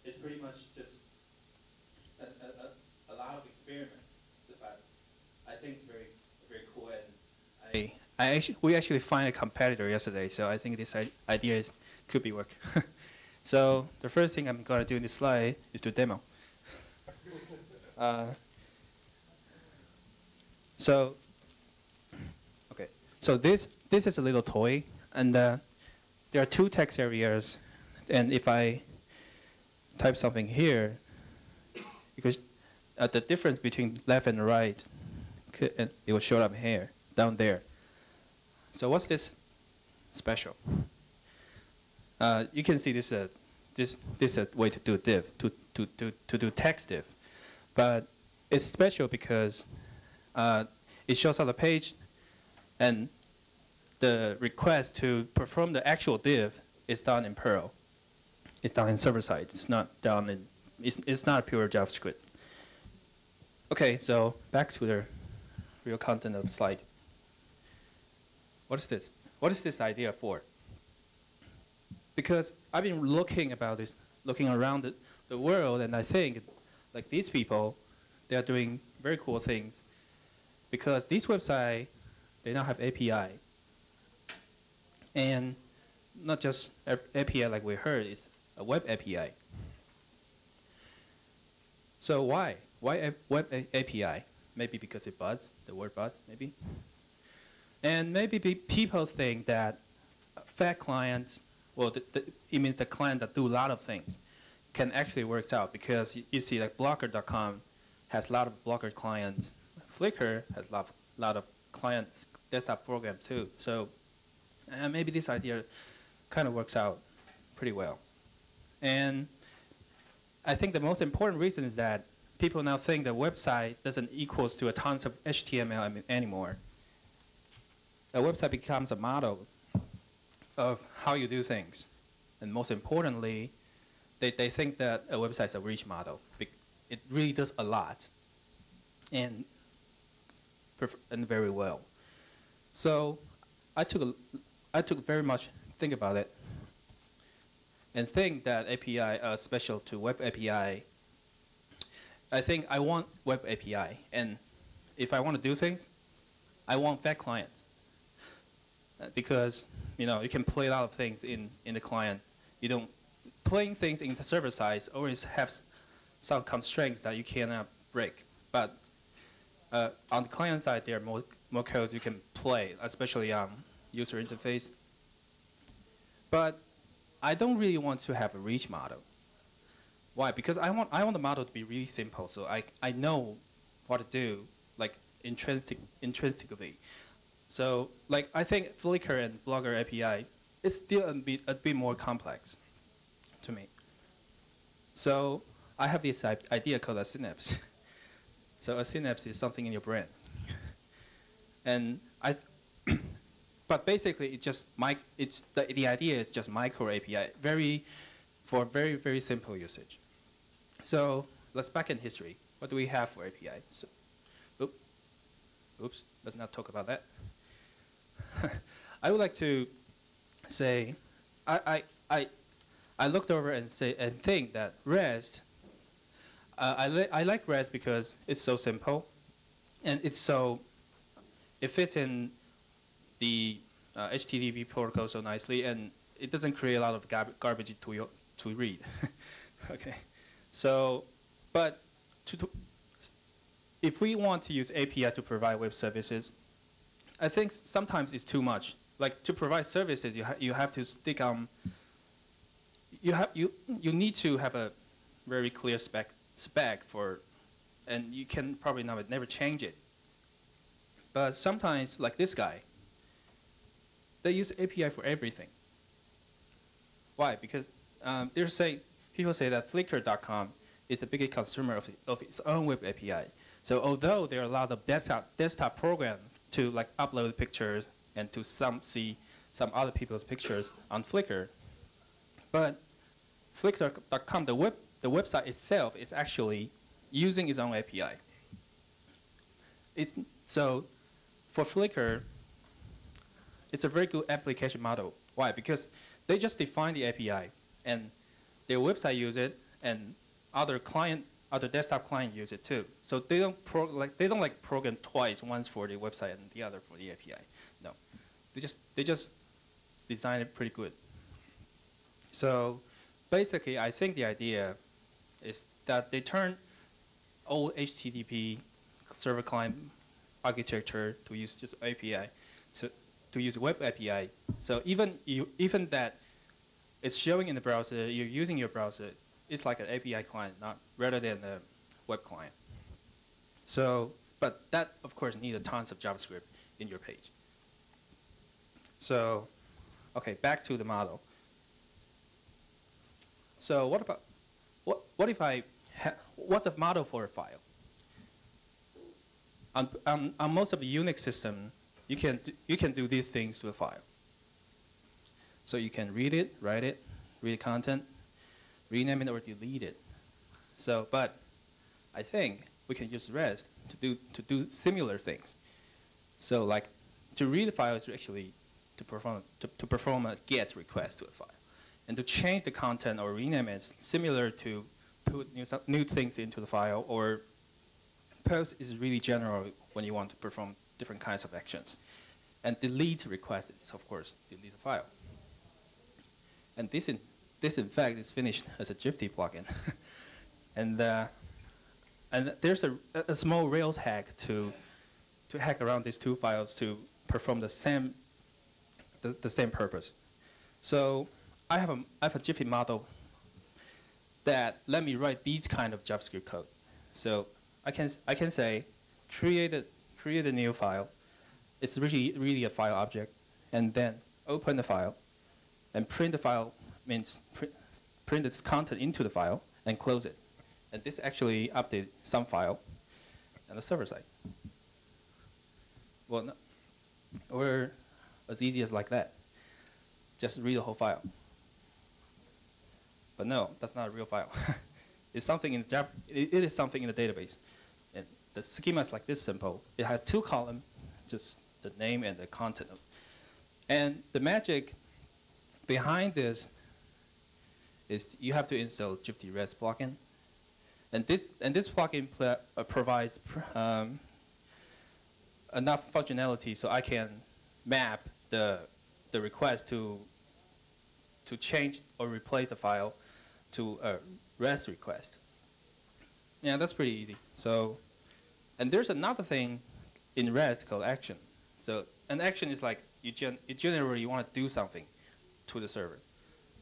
it's pretty much just a lot of experiments, but I think very cool. And we actually find a competitor yesterday, so I think this idea could be work. So the first thing I'm going to do in this slide is to demo. So okay, so this is a little toy, and there are two text areas, and if I type something here, because the difference between left and right, it will show up here, down there. So what's this special? You can see this is a way to do div, to do text div, but it's special because it shows up the page, and the request to perform the actual div is done in Perl. It's done in server side. It's not done in. It's not pure JavaScript. Okay, so back to the real content of the slide. What is this? What is this idea for? Because I've been looking around the world, and I think, like these people, they are doing very cool things. Because these websites, they now have API. And not just API like we heard, it's a web API. So why? Why a web API? Maybe because it buzz, the word buzz, maybe. And maybe people think that fat clients, well, it means the client that do a lot of things, can actually work out, because you see like Blogger.com has a lot of Blogger clients. Flickr has a lot of clients, desktop program too. So maybe this idea kind of works out pretty well. And I think the most important reason is that people now think the website doesn't equals to a tons of HTML anymore. A website becomes a model of how you do things. And most importantly, they think that a website is a rich model. It really does a lot, and very well. So I took very much think about it, and think that API special to web API. I think I want web API, and if I want to do things, I want fat clients, because you can play a lot of things in the client. You don't playing things in the server side always have some constraints that you cannot break. But on the client side, there are more codes you can play, especially user interface. But I don't really want to have a rich model. Why? Because I want the model to be really simple, so I know what to do, like intrinsically. So like I think Flickr and Blogger API is still a bit more complex to me. So I have this idea called Asynapse. So Asynapse is something in your brain, and but basically it's just the idea is just micro API, for very simple usage. So let's back in history. What do we have for API? So, oops, let's not talk about that. I would like to say, I looked over and think that REST. I like REST because it's so simple, and it fits in the HTTP protocol so nicely, and it doesn't create a lot of garbage to read. Okay, so but if we want to use API to provide web services, I think sometimes it's too much. Like to provide services, you have to stick on. You need to have a very clear spec for, and you can probably never change it. But sometimes, like this guy, they use API for everything. Why? Because people say that Flickr.com is the biggest consumer of its own web API. So although there are a lot of desktop programs to like upload pictures and to see some other people's pictures on Flickr, but Flickr.com, the website itself is actually using its own API. So for Flickr, it's a very good application model. Why? Because they just define the API, and their website use it, and other desktop client use it too. So they don't program twice, once for the website and the other for the API. No, they just design it pretty good. So basically, I think the idea is that they turn old HTTP server client architecture to use just API, to use web API. So even that it's showing in the browser, you're using your browser, it's like an API client, not rather than a web client. So, but that of course needs tons of JavaScript in your page. So, okay, back to the model. So what if what's a model for a file? On most of the Unix system, you can do these things to a file. So you can read it, write it, read content, rename it or delete it. So, but I think we can use REST to do similar things. So like to read a file is actually to perform a GET request to a file. And to change the content or rename it is similar to put new things into the file, or post is really general when you want to perform different kinds of actions. And delete request is, of course, delete the file. And this in fact is finished as a Jifty plugin. and there's a small Rails hack to hack around these two files to perform the same purpose. So I have a Jiffy model that let me write these kind of JavaScript code. So I can say create a new file. It's really a file object, and then open the file, and print the file means print its content into the file and close it. And this actually updates some file on the server side. Well, no, or as easy as like that. Just read the whole file. But no, that's not a real file. It's something in Java. It is something in the database. And the schema is like this simple. It has two columns, just the name and the content. And the magic behind this is you have to install Jifty REST plugin. And this plugin provides enough functionality so I can map the request to change or replace the file to a REST request. Yeah, that's pretty easy. So, and there's another thing in REST called action. So an action is like you generally want to do something to the server.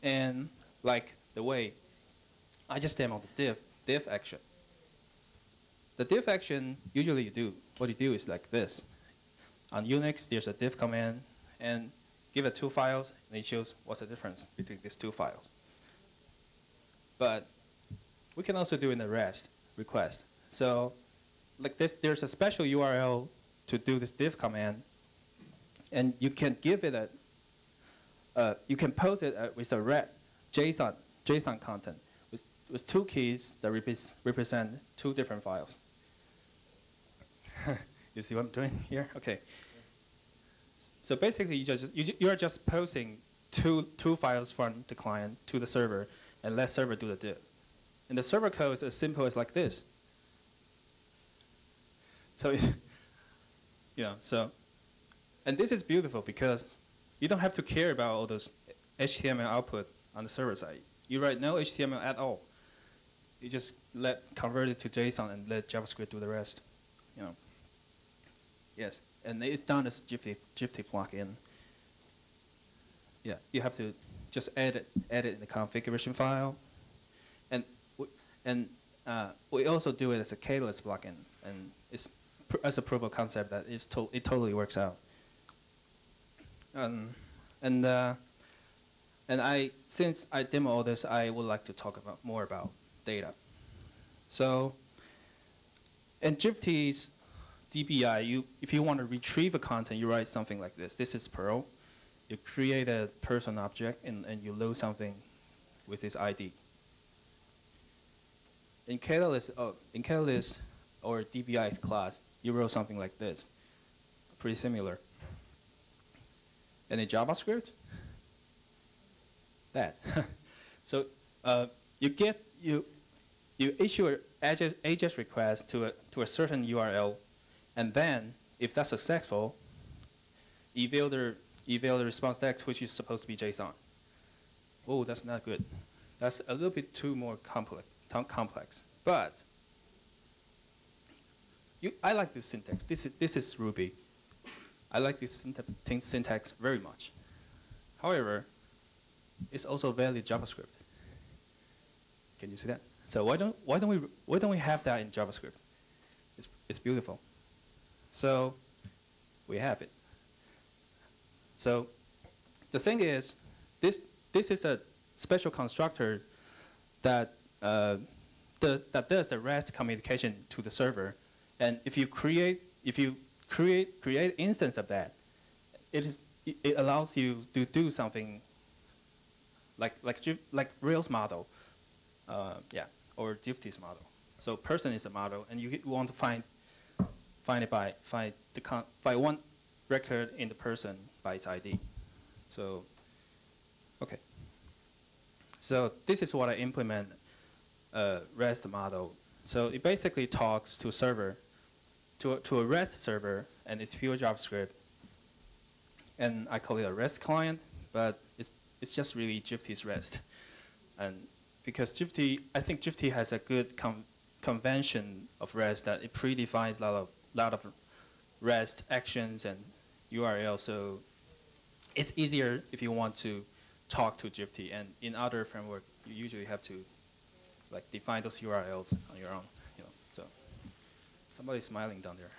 And like the way I just demoed the diff action. The diff action, usually what you do is like this. On Unix, there's a diff command, and give it two files, and it shows what's the difference between these two files. But we can also do in the REST request. So like this, there's a special URL to do this diff command, and you can give it you can post it with a JSON content with two keys that represent two different files. You see what I'm doing here? Okay. So basically, you're just posting two files from the client to the server, and let server do the diff. And the server code is as simple as like this. So and this is beautiful because you don't have to care about all those HTML output on the server side. You write no HTML at all. You just convert it to JSON and let JavaScript do the rest. Yes, and it's done as a Jifty plugin. Yeah, you have to just edit in the configuration file, and we also do it as a Catalyst plugin, and it's as a proof of concept that it totally works out. And since I demo all this, I would like to talk more about data. So, in Jifty's DPI, if you want to retrieve a content, you write something like this. This is Perl. You create a person object, and you load something with this ID. In Catalyst or DPI's class, you wrote something like this, pretty similar. And in JavaScript, that. So you issue an AJAX request to a certain URL, and then if that's successful, evaluate the response text, which is supposed to be JSON. Oh, that's not good. That's a little bit too more complex. But I like this syntax. This is Ruby. I like this syntax very much. However, it's also valid JavaScript. Can you see that? So why don't we have that in JavaScript? It's beautiful. So we have it. So the thing is, this is a special constructor that that does the REST communication to the server, and if you create instance of that, it allows you to do something like Rails model, or Gypsy's model. So person is the model, and you want to find it by one record in the person by its ID. So okay. So this is what I implement REST model. So it basically talks to a server, to a REST server, and it's pure JavaScript. And I call it a REST client, but it's just really Gypsy's REST. And because I think Gypsy has a good convention of REST that it predefines a lot of REST actions and URL. So it's easier if you want to talk to Gypsy. And in other framework, you usually have to define those URLs on your own. So somebody's smiling down there.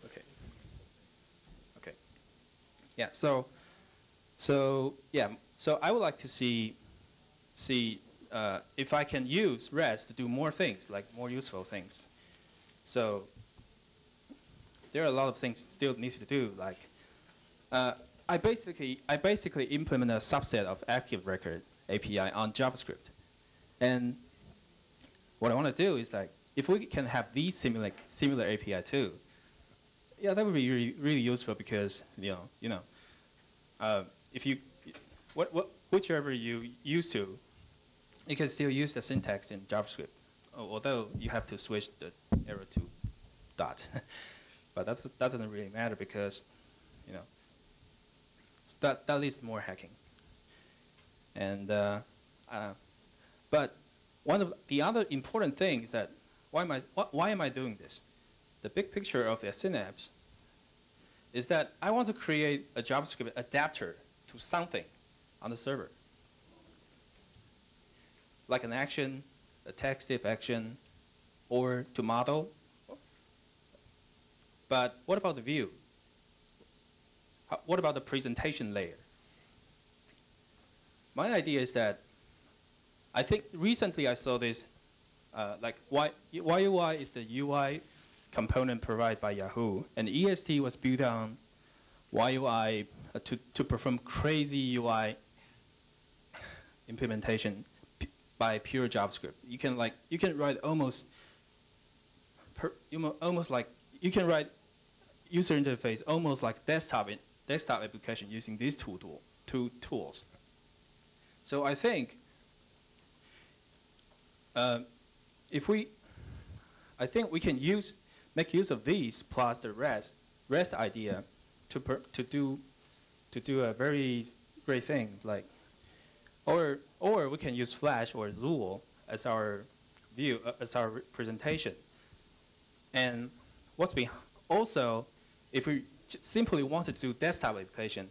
Okay. Yeah. So I would like to see if I can use REST to do more things, like more useful things. So there are a lot of things still needs to do. Like I basically implement a subset of active record API on JavaScript, and what I want to do is if we can have these similar API too, yeah, that would be really useful because if you whichever you used to, you can still use the syntax in JavaScript, although you have to switch the arrow to dot. But that doesn't really matter because that leads to more hacking. And but one of the other important things that why am I doing this? The big picture of the Asynapse is that I want to create a JavaScript adapter to something on the server, like an action, a text if action, or to model. But what about the view? What about the presentation layer? My idea is that I think recently I saw this, YUI is the UI component provided by Yahoo, and EST was built on YUI to perform crazy UI implementation by pure JavaScript. You can write you can write user interface almost like desktop application using these two tools. So I think we can make use of these plus the REST idea to do a very great thing, or we can use Flash or Zool as our view, as our presentation. And also, if we simply want to do desktop application,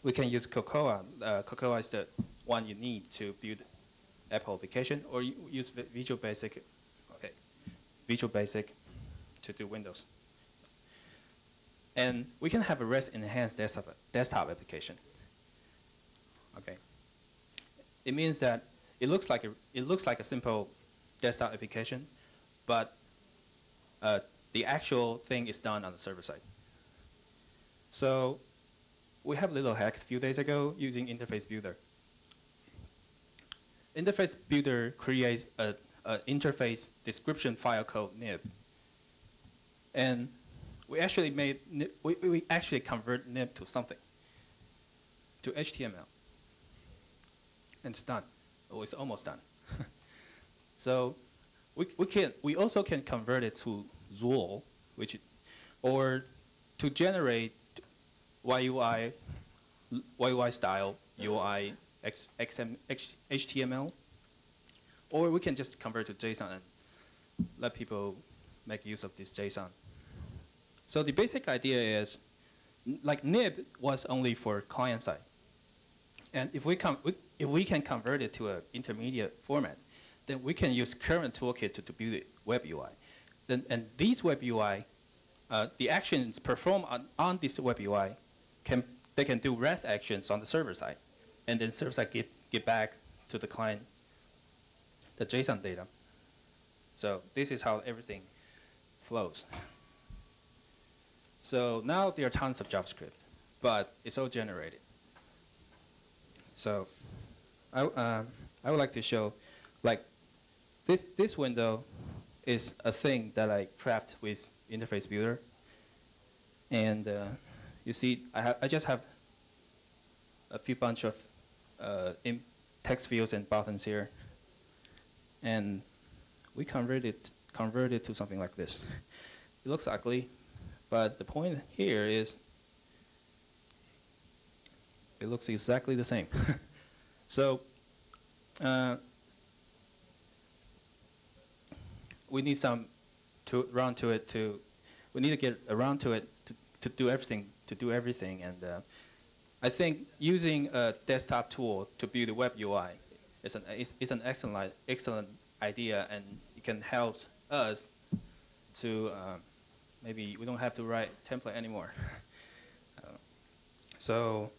we can use Cocoa. Cocoa is the one you need to build Apple application, or you use Visual Basic. Okay, Visual Basic to do Windows. And we can have a REST enhanced desktop application. Okay, it means that it looks like a simple desktop application, but the actual thing is done on the server side. So we have a little hack a few days ago using Interface Builder. Interface Builder creates an interface description file called nib. And we actually convert nib to something, to HTML. and it's done. Or it's almost done. So we also can convert it to Zool, or to generate YUI style UI HTML, or we can just convert to JSON and let people make use of this JSON. So the basic idea is, like nib was only for client side, and if we can convert it to an intermediate format, then we can use current toolkit to build a web UI. And these web UI, the actions performed on this web UI, they can do REST actions on the server side, and then server side give back to the client the JSON data. So this is how everything flows. So now there are tons of JavaScript, but it's all generated. So I would like to show, like, this window is a thing that I craft with Interface Builder. And you see, I just have a few bunch of text fields and buttons here. And we convert it to something like this. It looks ugly, but the point here is it looks exactly the same. So we need some to run to it we need to get around to it to do everything. And I think using a desktop tool to build a web UI is an excellent idea, and it can help us to maybe we don't have to write template anymore. So,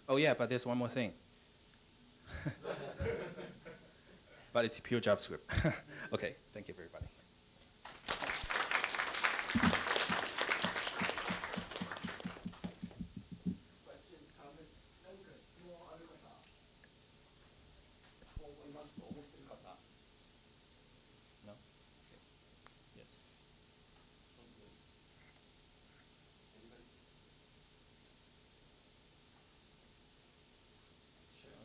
oh yeah, but there's one more thing. But it's pure JavaScript. Okay, thank you, everybody. Questions, comments? Lucas, more over or we must all think of that. No? Okay. Yes. Anybody? Sure.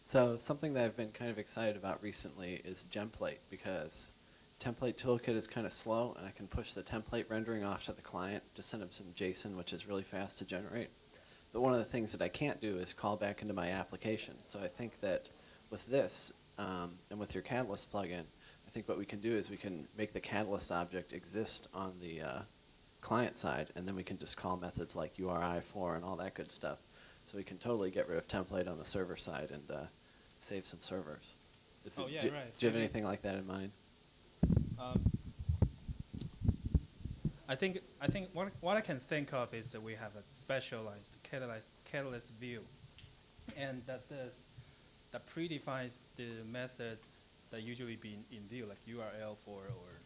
So something that I've been kind of excited about recently is Gemplate, because Template Toolkit is kind of slow, and I can push the template rendering off to the client, just send them some JSON, which is really fast to generate. But one of the things that I can't do is call back into my application. So I think that with this, and with your Catalyst plugin, I think what we can do is we can make the Catalyst object exist on the client side, and then we can just call methods like URI for and all that good stuff. So we can totally get rid of template on the server side and save some servers. Oh, yeah, do right. you have anything like that in mind? I think what I can think of is that we have a specialized catalyst view, and that predefines the method that usually be in view, like URL for or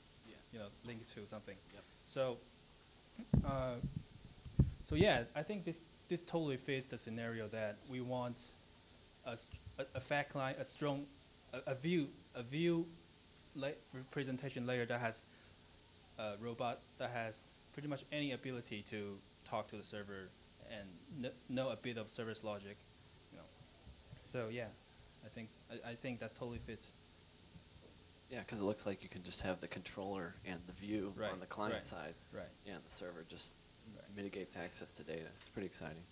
link to something. Yep. So so yeah, I think this totally fits the scenario that we want a fact line, a view representation layer that has a robot that has pretty much any ability to talk to the server and know a bit of service logic, So yeah, I think that totally fits. Yeah, because it looks like you can just have the controller and the view on the client side. Right. Yeah, and the server just mitigates access to data. It's pretty exciting.